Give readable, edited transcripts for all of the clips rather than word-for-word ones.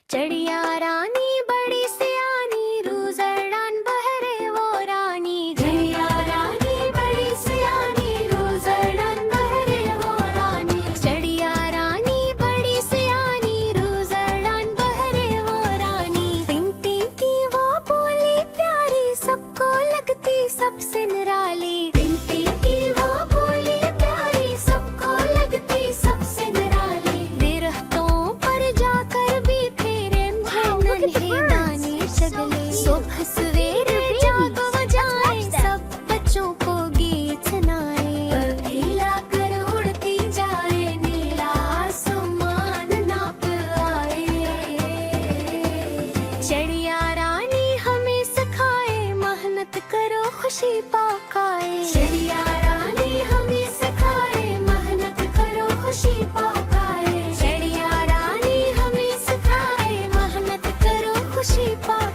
चढ़िया रानी बड़ी सियानी, रूज़रडान बहरे वो रानी। चढ़िया रानी बड़ी सियानी, रूज़रडान बहरे वो रानी। चढ़िया रानी बड़ी सियानी, रूज़रडान बहरे वो रानी। पिंटी की वो बोली प्यारी, सबको लगती सबसे निराली। पिंटी की वो बोली प्यारी, सबको लगती सबसे निराली। दरख्तों पर जाकर भी सुबह सवेरे जाग बजाए, सब बच्चों को गीत सुनाए। हिला कर उड़ती जाए, नीला आसमान नाप आए। चिड़िया रानी हमें सिखाए, मेहनत करो खुशी पाए। चिड़िया रानी हमें सिखाए, मेहनत करो खुशी पाए। चिड़िया रानी हमें सिखाए, मेहनत करो खुशी पाए।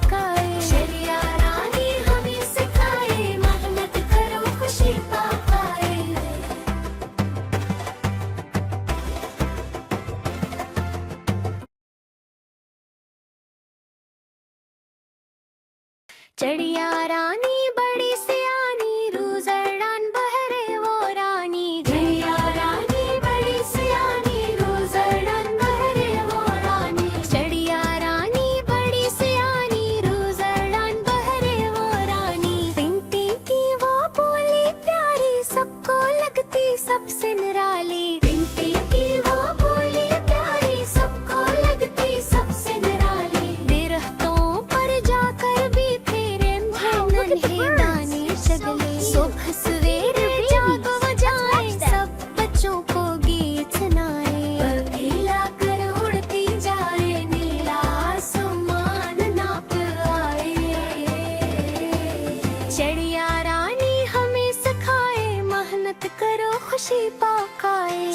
चढ़िया रानी बड़ी सियानी, रूज़रडान बहरे वो रानी। चढ़िया रानी बड़ी सियानी, रूज़रडान बहरे वो रानी। चढ़िया रानी बड़ी सियानी, रूज़रडान बहरे वो रानी। पिंटी की वो बोली प्यारी, सबको लगती सबसे निराली। पिंटी की वो बोली प्यारी, सबको लगती सबसे निराली। दरख्तों पर जाकर भी सुबह सवेरे जाग बजाए, सब बच्चों को गीत सुनाए। हिला कर उड़ती जाए, नीला आसमान नाप आए। चिड़िया रानी हमें सिखाए, मेहनत करो खुशी पाए।